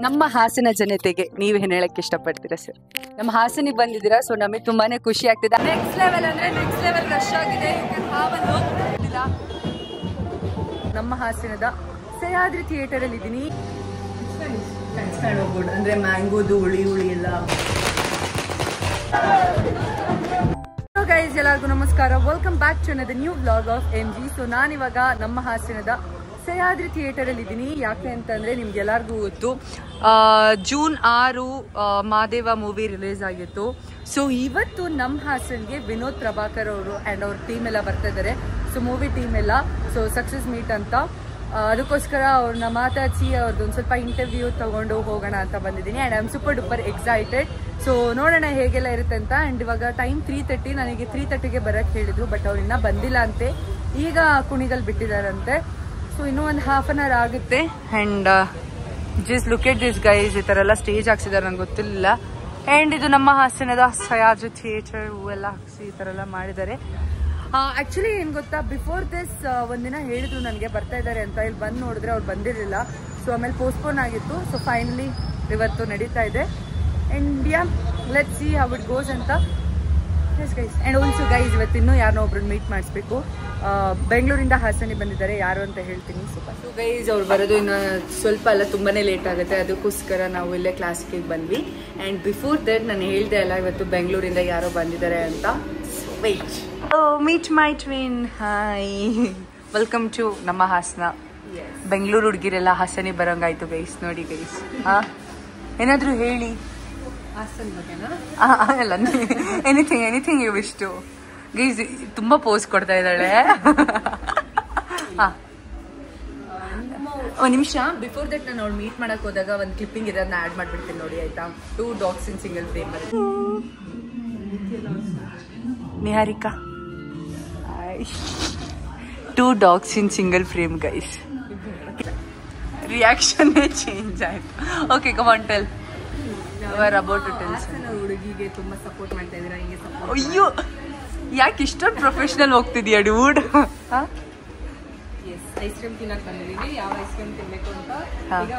ನಮ್ಮ ಹಾಸನ ಜನತೆಗೆ ನೀವೇನು ಹೇಳಕ್ಕೆ ಇಷ್ಟಪಡ್ತೀರಾ ಸರ್? ನಮ್ಮ ಹಾಸನಿಗೆ ಬಂದಿದ್ದೀರಾ, ಸೊ ನಮಗೆ ತುಂಬಾನೇ ಖುಷಿ ಆಗ್ತಿದೆ. ನೆಕ್ಸ್ಟ್ ಲೆವೆಲ್ ಅಂದ್ರೆ ನೆಕ್ಸ್ಟ್ ಲೆವೆಲ್ ರಶ್ ಆಗಿದೆ. ನಮ್ಮ ಹಾಸನದ ಸಹ್ಯಾದ್ರಿ ಥಿಯೇಟರ್ ಅಲ್ಲಿ ಇದ್ದೀನಿ. ಅಂದ್ರೆ ಮ್ಯಾಂಗೋದು ಹುಳಿ ಎಲ್ಲ. ಗೈಸ್, ಎಲ್ಲರಿಗೂ ನಮಸ್ಕಾರ. Welcome back to another new vlog of MG. So ನಾನಿವಾಗ ನಮ್ಮ ಹಾಸನದ ಸಹ್ಯಾದ್ರಿ ಥಿಯೇಟರ್ ಅಲ್ಲಿ ಇದ್ದೀನಿ. ಯಾಕೆ ಅಂತಂದ್ರೆ ನಿಮ್ಗೆ ಎಲ್ಲರಿಗೂ ಗೊತ್ತು, ಜೂನ್ 6 ಮಾದೇವ ಮೂವಿ ರಿಲೀಸ್ ಆಗಿತ್ತು. ಸೊ ಇವತ್ತು ನಮ್ಮ ಹಾಸನ್ಗೆ ವಿನೋದ್ ಪ್ರಭಾಕರ್ ಅವರು ಆ್ಯಂಡ್ ಅವ್ರ ಟೀಮ್ ಎಲ್ಲ ಬರ್ತಾ ಇದ್ದಾರೆ. ಸೊ ಮೂವಿ ಟೀಮ್ ಎಲ್ಲ ಸೊ ಸಕ್ಸಸ್ ಮೀಟ್ ಅಂತ, ಅದಕ್ಕೋಸ್ಕರ ಅವ್ರನ್ನ ಮಾತಾಡಿಸಿ ಅವ್ರದ್ದೊಂದು ಸ್ವಲ್ಪ ಇಂಟರ್ವ್ಯೂ ತಗೊಂಡು ಹೋಗೋಣ ಅಂತ ಬಂದಿದ್ದೀನಿ. And I am super duper excited. So ನೋಡೋಣ ಹೇಗೆಲ್ಲ ಇರುತ್ತೆ ಅಂತ. ಆ್ಯಂಡ್ ಇವಾಗ ಟೈಮ್ 3:30. ನನಗೆ 3:30ಗೆ ಬರೋಕ್ಕೆ ಹೇಳಿದ್ರು, ಬಟ್ ಅವ್ರು ಇನ್ನೂ ಬಂದಿಲ್ಲ ಅಂತೆ. ಈಗ ಕುಣಿಗಲ್ ಬಿಟ್ಟಿದ್ದಾರಂತೆ. ಸೊ ಇನ್ನೂ ಒಂದು ಹಾಫ್ ಅನ್ ಅವರ್ ಆಗುತ್ತೆ. And just look at this guys, ಈ ಥರ ಎಲ್ಲ ಸ್ಟೇಜ್ ಹಾಕ್ಸಿದ್ದಾರೆ, ನಂಗೆ ಗೊತ್ತಿರಲಿಲ್ಲ. ಆ್ಯಂಡ್ ಇದು ನಮ್ಮ ಹಾಸನದ ಸಹ್ಯಾದ್ರಿ ಥಿಯೇಟರ್, ಹೂವೆಲ್ಲ ಹಾಕ್ಸಿ ಈ ಥರ ಎಲ್ಲ ಮಾಡಿದ್ದಾರೆ. ಆ್ಯಕ್ಚುಲಿ ಏನು ಗೊತ್ತಾ, ಬಿಫೋರ್ ದಿಸ್ ಒಂದಿನ ಹೇಳಿದ್ರು ನನಗೆ ಬರ್ತಾ ಇದ್ದಾರೆ ಅಂತ. ಇಲ್ಲಿ ಬಂದು ನೋಡಿದ್ರೆ ಅವ್ರು ಬಂದಿರಲಿಲ್ಲ. ಸೊ ಆಮೇಲೆ ಪೋಸ್ಟ್ಪೋನ್ ಆಗಿತ್ತು. ಸೊ ಫೈನಲಿ ಇವತ್ತು ನಡೀತಾ ಇದೆ. And yeah, let's see how it goes ಅಂತ. Yes guys, and also guys, ಇವತ್ತಿನ್ನೂ ಯಾರನ್ನೋ ಒಬ್ರನ್ನ ಮೀಟ್ ಮಾಡಿಸ್ಬೇಕು. ಬೆಂಗಳೂರಿಂದ ಹಾಸನಿಗೆ ಬಂದಿದ್ದಾರೆ, ಯಾರು ಅಂತ ಹೇಳ್ತೀನಿ. ಸೊ ಗೈಸ್, ಅವ್ರು ಬರೋದು ಇನ್ನು ಸ್ವಲ್ಪ ಅಲ್ಲ, ತುಂಬಾ ಲೇಟ್ ಆಗುತ್ತೆ. ಅದಕ್ಕೋಸ್ಕರ ನಾವು ಇಲ್ಲೇ ಕ್ಲಾಸಿಕಿಗೆ ಬಂದ್ವಿ. ಆ್ಯಂಡ್ ಬಿಫೋರ್ ದಟ್ ನಾನು ಹೇಳ್ದೆ ಅಲ್ಲ, ಇವತ್ತು ಬೆಂಗಳೂರಿಂದ ಯಾರೋ ಬಂದಿದ್ದಾರೆ ಅಂತ. Wait, meet my twin. Hi, welcome to ನಮ್ಮ ಹಾಸನ. ಬೆಂಗಳೂರು ಹುಡುಗಿರೆಲ್ಲ ಹಾಸನಿಗೆ ಬರೋಂಗಾಯ್ತು ಗೈಸ್. ನೋಡಿ ಗೈಸ್, ಏನಾದರೂ ಹೇಳಿ ಹಾಸನ ಬಗ್ಗೆನಾ? ಅಲ್ಲ, anything you wish to. Guys ತುಂಬಾ ಪೋಸ್ ಕೊಡ್ತಾ ಇದ್ದಾಳೆ. ಒಂದು ನಿಮಿಷ, ಬಿಫೋರ್ ದಟ್ ನಾನು ಅವ್ಳು ಮೀಟ್ ಮಾಡಕ್ ಹೋದಾಗ ಒಂದು ಕ್ಲಿಪ್ಪಿಂಗ್ ಇದೆ, ಅದನ್ನ ಆ್ಯಡ್ ಮಾಡ್ಬಿಡ್ತೀನಿ ನೋಡಿ, ಆಯ್ತಾ? 2 dogs in single frame. Niharika, 2 dogs in single frame guys. Reaction change ಆಯ್ತು. Okay, come on, tell. ಹುಡುಗಿಗೆ ತುಂಬಾ ಸಪೋರ್ಟ್ ಮಾಡ್ತಾ ಇದ್ದೀರಾ, ಹಿಂಗೆ ಸಪೋರ್ಟ್. ಅಯ್ಯೋ, ಯಾಕೆ ಇಷ್ಟೊಂದು ಪ್ರೊಫೆಷನಲ್ ಹೋಗ್ತಿದ್ಯಾ ಡೂಡ್? ಎಸ್, ಐಸ್ ಕ್ರೀಮ್ ತಿನ್ನಕ್ ಬಂದಿದ್ದೀವಿ. ಯಾವ ಐಸ್ ಕ್ರೀಮ್ ತಿನ್ಬೇಕು ಅಂತ ಈಗ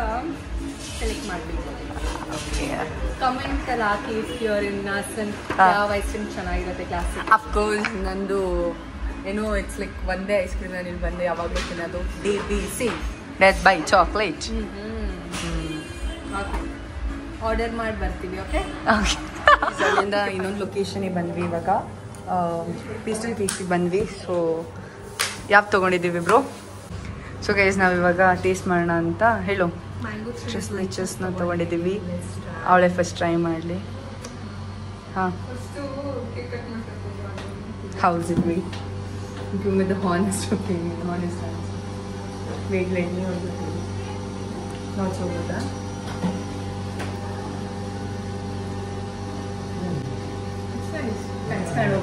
ಸೆಲೆಕ್ಟ್ ಮಾಡಬೇಕು. ಕಮೆಂಟ್ ಅಲ್ಲಿ ಹಾಕಿ, ಇಫ್ ಯು ಆರ್ ಇನ್ ಹಾಸನ್, ಯಾವ ಐಸ್ ಕ್ರೀಮ್ ಚೆನ್ನಾಗಿರುತ್ತೆ ಕ್ಲಾಸಿಕ್. ಅಫ್ಕೋರ್ಸ್ ನಂದು ಏನೋ ಇಟ್ಸ್ ಲೈಕ್ ಒಂದೇ ಐಸ್ ಕ್ರೀಮ್ ನಾನು ಇಲ್ಲಿ ಬಂದೆ ಯಾವಾಗಲೂ ತಿನ್ನೋದು, DBC, death by chocolate. Order ಮಾಡಿ ಬರ್ತೀವಿ. ಓಕೆ, ಅಲ್ಲಿಂದ ಇನ್ನೊಂದು ಲೊಕೇಶನಿಗೆ ಬಂದ್ವಿ. ಇವಾಗ ಪೀಸ್ಟಲ್ ಕೇಕ್ಗೆ ಬಂದ್ವಿ. ಸೊ ಯಾವ್ದು ತೊಗೊಂಡಿದ್ದೀವಿ ಬ್ರೋ? ಸೊ ಗೈಸ್, ನಾವಿವಾಗ ಟೇಸ್ಟ್ ಮಾಡೋಣ ಅಂತ ಹೇಳು. ಮ್ಯಾಂಗೋ ತೊಗೊಂಡಿದ್ದೀವಿ. ಅವಳೇ ಫಸ್ಟ್ ಟ್ರೈ ಮಾಡಲಿ. ಹಾಂ, how's it wait with the honest opinion, honest wait lightly not so good.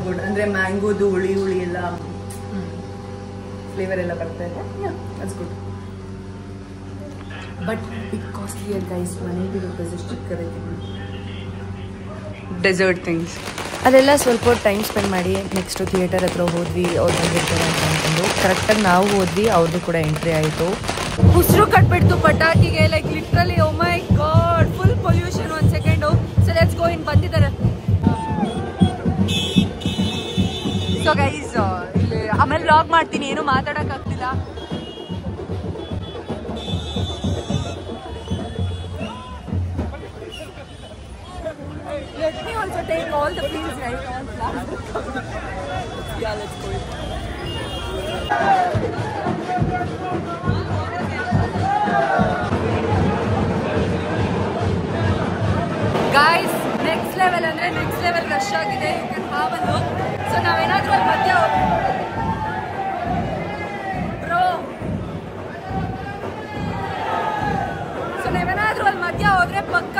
Good ಅಂದರೆ ಮ್ಯಾಂಗೋದು ಹುಳಿ ಎಲ್ಲ ಫ್ಲೇವರ್ ಎಲ್ಲ ಬರ್ತಾ ಇದೆ. That's good, but big costly guys. ಮನೆಗೆ ಎಷ್ಟು ಚಿಕ್ಕದಕ್ಕೆ ಡೆಸರ್ಟ್ ಥಿಂಗ್ಸ್ ಅದೆಲ್ಲ ಸ್ವಲ್ಪ ಟೈಮ್ ಸ್ಪೆಂಡ್ ಮಾಡಿ ನೆಕ್ಸ್ಟು ಥಿಯೇಟರ್ ಹತ್ರ ಹೋದ್ವಿ. ಅವ್ರು ಬಂದಿರ್ತಾರೆ ಅಂತ ಅಂದ್ಕೊಂಡು ಕರೆಕ್ಟಾಗಿ ನಾವು ಹೋದ್ವಿ. ಅವ್ರದ್ದು ಕೂಡ ಎಂಟ್ರಿ ಆಯಿತು. ಉಸಿರು ಕಟ್ಬಿಡ್ತು ಪಟಾಕಿಗೆ, like literally. Oh my God, full pollution. 1 second. So let's go in. ಬಂದಿದ್ದಾರೆ. ಸೊ ಗೈಸ್, ಇಲ್ಲಿ ಆಮೇಲೆ ವ್ಲಾಗ್ ಮಾಡ್ತೀನಿ, ಏನು ಮಾತಾಡೋಕ್ಕಾಗ್ತಿಲ್ಲ. Let me also take all the pills right on plastic. Yeah, let's go. Guys, next level ಅಂದ್ರೆ next level rush ಆಗಿದೆ. You can have a look. So ನಾವೇನಾದ್ರೂ ಅಲ್ಲಿ ಮಧ್ಯ ಬ್ರೋ, ಸೊ ನಾವೇನಾದ್ರೂ ಅಲ್ಲಿ ಮಧ್ಯ ಹೋದ್ರೆ ಪಕ್ಕ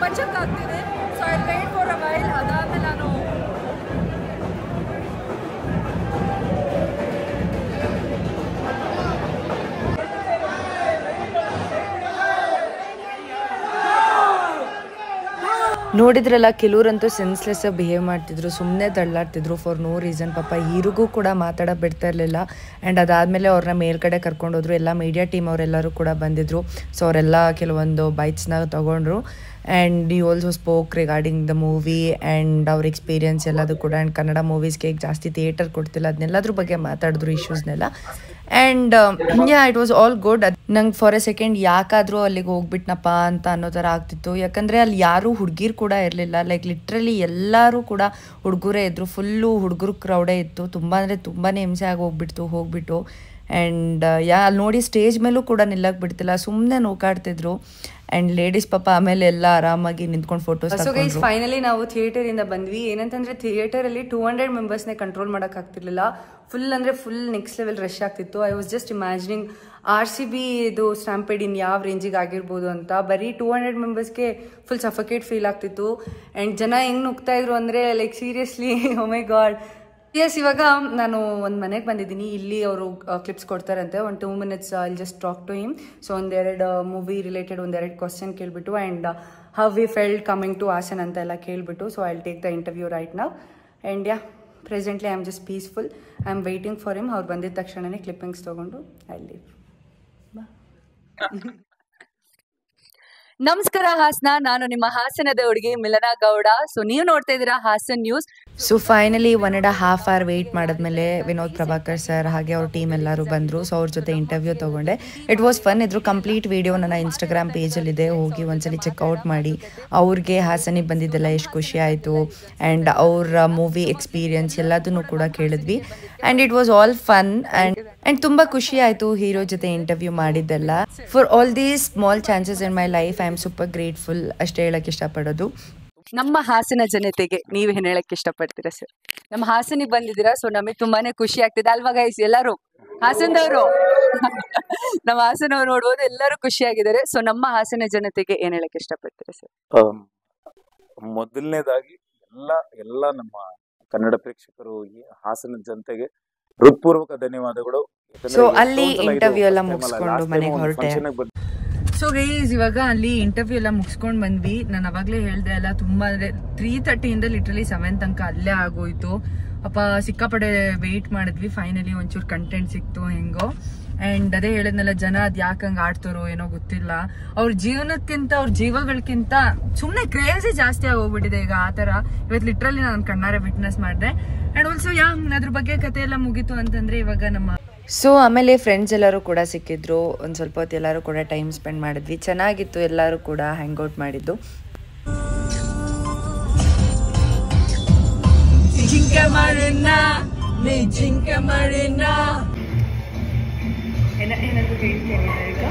ಪಂಚಕ್ಕಾಗ್ತಿದೆ. So I wait for a while. ಅದಾದ್ಮೇಲೆ ನಾನು ನೋಡಿದ್ರಲ್ಲ ಕೆಲವರಂತೂ ಸೆನ್ಸ್ಲೆಸ್ ಬಿಹೇವ್ ಮಾಡ್ತಿದ್ರು, ಸುಮ್ಮನೆ ತಳ್ಳಾಡ್ತಿದ್ರು ಫಾರ್ ನೋ ರೀಸನ್. ಪಾಪ ಹೀರಿಗೂ ಕೂಡ ಮಾತಾಡೋಕೆ ಬಿಡ್ತಾ ಇರಲಿಲ್ಲ. ಆ್ಯಂಡ್ ಅದಾದಮೇಲೆ ಅವ್ರನ್ನ ಮೇಲ್ಗಡೆ ಕರ್ಕೊಂಡೋದ್ರು. ಎಲ್ಲ ಮೀಡಿಯಾ ಟೀಮ್ ಅವರೆಲ್ಲರೂ ಕೂಡ ಬಂದಿದ್ರು. ಸೊ ಅವರೆಲ್ಲ ಕೆಲವೊಂದು ಬೈಟ್ಸ್ನ ತೊಗೊಂಡ್ರು. And you also spoke regarding the movie and ಅವ್ರ ಎಕ್ಸ್ಪೀರಿಯನ್ಸ್ ಎಲ್ಲದು ಕೂಡ. ಆ್ಯಂಡ್ ಕನ್ನಡ ಮೂವೀಸ್ಗೆ ಜಾಸ್ತಿ ಥಿಯೇಟರ್ ಕೊಡ್ತಿಲ್ಲ, ಅದನ್ನೆಲ್ಲದ್ರ ಬಗ್ಗೆ ಮಾತಾಡಿದ್ರು, ಇಶ್ಯೂಸ್ನೆಲ್ಲ. And it was all good. ನಂಗೆ ಫಾರ್ ಎ ಸೆಕೆಂಡ್ ಯಾಕಾದರೂ ಅಲ್ಲಿಗೆ ಹೋಗ್ಬಿಟ್ನಪ್ಪ ಅಂತ ಅನ್ನೋ ಥರ ಆಗ್ತಿತ್ತು. ಯಾಕಂದರೆ ಅಲ್ಲಿ ಯಾರೂ ಹುಡುಗಿರು ಕೂಡ ಇರಲಿಲ್ಲ. ಲೈಕ್ ಲಿಟ್ರಲಿ ಎಲ್ಲರೂ ಕೂಡ ಹುಡುಗರೇ ಇದ್ದರು. ಫುಲ್ಲು ಹುಡುಗರು ಕ್ರೌಡೇ ಇತ್ತು. ತುಂಬ ಅಂದರೆ ತುಂಬಾ ಹಿಂಸೆ ಆಗಿ ಹೋಗ್ಬಿಟ್ಟು. ಆ್ಯಂಡ್ ಅಲ್ಲಿ ನೋಡಿ ಸ್ಟೇಜ್ ಮೇಲೂ ಕೂಡ ನಿಲ್ಲಕ್ಕೆ ಬಿಡ್ತಿಲ್ಲ, ಸುಮ್ಮನೆ ನೋಕಾಡ್ತಿದ್ರು. ಆ್ಯಂಡ್ ಲೇಡೀಸ್ ಪಾಪ ಆಮೇಲೆ ಎಲ್ಲ ಆರಾಮಾಗಿ ನಿಂತ್ಕೊಂಡು ಫೋಟೋಸ್. ಸೊ ಗೈಸ್ ಫೈನಲಿ ನಾವು ಥಿಯೇಟರಿಂದ ಬಂದ್ವಿ. ಏನಂತಂದರೆ ಥಿಯೇಟರಲ್ಲಿ 200 ಮೆಂಬರ್ಸ್ನೇ ಕಂಟ್ರೋಲ್ ಮಾಡೋಕ್ಕಾಗ್ತಿರ್ಲಿಲ್ಲ. ಫುಲ್ ಅಂದರೆ ಫುಲ್ ನೆಕ್ಸ್ಟ್ ಲೆವೆಲ್ ರಶ್ ಆಗ್ತಿತ್ತು. I was just imagining RCB ಇದು ಸ್ಟ್ಯಾಂಪೇಡ್ ಇನ್ ಯಾವ ರೇಂಜಿಗೆ ಆಗಿರ್ಬೋದು ಅಂತ. ಬರೀ 200 ಮೆಂಬರ್ಸ್ಗೆ ಫುಲ್ ಸಫಕೇಟ್ ಫೀಲ್ ಆಗ್ತಿತ್ತು. ಆ್ಯಂಡ್ ಜನ ಹೆಂಗೆ ನುಗ್ತಾ ಇದ್ರು ಅಂದರೆ like seriously O my god. ಇವಾಗ ನಾನು ಒಂದು ಮನೆಗೆ ಬಂದಿದ್ದೀನಿ. ಇಲ್ಲಿ ಅವರು ಕ್ಲಿಪ್ಸ್ ಕೊಡ್ತಾರಂತೆ. ಒಂದು 2 minutes I'll just talk to him. So ಒಂದೆರಡು ಮೂವಿ ರಿಲೇಟೆಡ್ ಒಂದೆರಡು ಕ್ವಶನ್ ಕೇಳಿಬಿಟ್ಟು and how we felt coming to Hassan ಅಂತ ಎಲ್ಲ ಕೇಳಿಬಿಟ್ಟು. So I'll take the interview right now. And presently I am just peaceful. I am waiting for him. ಅವ್ರು ಬಂದಿದ್ದ ತಕ್ಷಣನೇ clippings ತೊಗೊಂಡು ಐ ಲೀವ್. ನಮಸ್ಕಾರ ಹಾಸನ, ನಾನು ನಿಮ್ಮ ಹಾಸನದ ಹುಡುಗಿ ಮಿಲನಾ ಗೌಡ. ಸೊ ನೀವು ನೋಡ್ತಾ ಇದ್ದೀರಾ Hassan news. So finally 1.5 hour wait ಮಾಡಿದ್ಮೇಲೆ ವಿನೋದ್ ಪ್ರಭಾಕರ್ ಸರ್ ಹಾಗೆ ಅವ್ರ ಟೀಮ್ ಎಲ್ಲರೂ ಬಂದರು. ಸೊ ಅವ್ರ ಜೊತೆ ಇಂಟರ್ವ್ಯೂ ತೊಗೊಂಡೆ. It was fun. ಇದ್ರ ಕಂಪ್ಲೀಟ್ ವಿಡಿಯೋ ನನ್ನ ಇನ್ಸ್ಟಾಗ್ರಾಮ್ ಪೇಜಲ್ಲಿದೆ, ಹೋಗಿ ಒಂದ್ಸಲಿ ಚೆಕ್ಔಟ್ ಮಾಡಿ. ಅವ್ರಿಗೆ ಹಾಸನಿಗೆ ಬಂದಿದ್ದೆಲ್ಲ ಎಷ್ಟು ಖುಷಿ ಆಯಿತು ಆ್ಯಂಡ್ ಅವ್ರ ಮೂವಿ ಎಕ್ಸ್ಪೀರಿಯನ್ಸ್ ಎಲ್ಲದನ್ನು ಕೂಡ ಕೇಳಿದ್ವಿ. And it was all fun and ತುಂಬ ಖುಷಿ ಆಯಿತು ಹೀರೋ ಜೊತೆ ಇಂಟರ್ವ್ಯೂ ಮಾಡಿದ್ದೆಲ್ಲ. For all these small chances in my life I am super grateful. ಅಷ್ಟೇ ಹೇಳಕ್ಕೆ ಇಷ್ಟಪಡೋದು. ನಮ್ಮ ಹಾಸನ ಜನತೆಗೆ ನೀವೇನು ಹೇಳಕ್ಕೆ ಇಷ್ಟಪಡ್ತೀರಾ ಸರ್? ನಮ್ಮ ಹಾಸನಿಗೆ ಬಂದಿದ್ದೀರಾ, ಸೊ ನಮಗೆ ತುಂಬಾನೇ ಖುಷಿ ಆಗ್ತಿದೆ ಅಲ್ವಾ ಗೈಸ್? ಎಲ್ಲರೂ ಹಾಸನದವರು ನಮ್ಮ ಹಾಸನವ್ರು ನೋಡ್ಬೋದು, ಎಲ್ಲರೂ ಖುಷಿಯಾಗಿದ್ದಾರೆ. ಸೊ ನಮ್ಮ ಹಾಸನ ಜನತೆಗೆ ಏನ್ ಹೇಳಕ್ಕೆ ಇಷ್ಟಪಡ್ತೀರಾ ಸರ್? ಮೊದಲನೇದಾಗಿ ಎಲ್ಲ ನಮ್ಮ ಕನ್ನಡ ಪ್ರೇಕ್ಷಕರು, ಹಾಸನ ಜನತೆಗೆ ಹೃತ್ಪೂರ್ವಕ ಧನ್ಯವಾದಗಳು. ಸೊ ಅಲ್ಲಿ ಇಂಟರ್ವ್ಯೂ ಎಲ್ಲ ಮುಗಿಸ್ಕೊಂಡು ಮನೆಗೆ ಹೊರಟೆ. ಸೊ ಗೈಸ್ ಇವಾಗ ಅಲ್ಲಿ ಇಂಟರ್ವ್ಯೂ ಎಲ್ಲ ಮುಗಿಸ್ಕೊಂಡು ಬಂದ್ವಿ. ನಾನು ಅವಾಗಲೇ ಹೇಳ್ದೆ ಅಲ್ಲ, ತುಂಬ ಅಂದರೆ 3:30 ಲಿಟ್ರಲಿ 7 ತನಕ ಅಲ್ಲೇ ಆಗೋಯ್ತು. ಅಪ್ಪ ಸಿಕ್ಕಾಪಡೆ ವೆಯ್ಟ್ ಮಾಡಿದ್ವಿ. ಫೈನಲಿ ಒಂಚೂರು ಕಂಟೆಂಟ್ ಸಿಕ್ತು ಹೆಂಗೋ. ಆ್ಯಂಡ್ ಅದೇ ಹೇಳಿದ್ನಲ್ಲ, ಜನ ಅದು ಯಾಕೆ ಹಂಗೆ ಆಡ್ತಾರೋ ಏನೋ ಗೊತ್ತಿಲ್ಲ. ಅವ್ರ ಜೀವನಕ್ಕಿಂತ ಅವ್ರ ಜೀವಗಳಿಗಿಂತ ಸುಮ್ಮನೆ ಕ್ರೇಜಿ ಜಾಸ್ತಿ ಆಗೋಗ್ಬಿಟ್ಟಿದೆ ಈಗ. ಆ ಥರ ಇವತ್ತು ಲಿಟ್ರಲಿ ನಾನು ಕಣ್ಣಾರೆ ವಿಟ್ನೆಸ್ ಮಾಡಿದೆ. ಆ್ಯಂಡ್ ಆಲ್ಸೋ ಅದ್ರ ಬಗ್ಗೆ ಕತೆ ಎಲ್ಲ ಮುಗೀತು ಅಂತಂದರೆ ಇವಾಗ ನಮ್ಮ ಸೊ ಆಮೇಲೆ ಫ್ರೆಂಡ್ಸ್ ಎಲ್ಲರೂ ಕೂಡ ಸಿಕ್ಕಿದ್ರು. ಒಂದು ಸ್ವಲ್ಪ ಹೊತ್ತು ಎಲ್ಲರೂ ಕೂಡ ಟೈಮ್ ಸ್ಪೆಂಡ್ ಮಾಡಿದ್ವಿ. ಚೆನ್ನಾಗಿತ್ತು, ಎಲ್ಲರೂ ಕೂಡ ಹ್ಯಾಂಗ್ಔಟ್ ಮಾಡಿದ್ದು. ಏನಾದರೂ ಹೇಳ್ತೇನೆ ಈಗ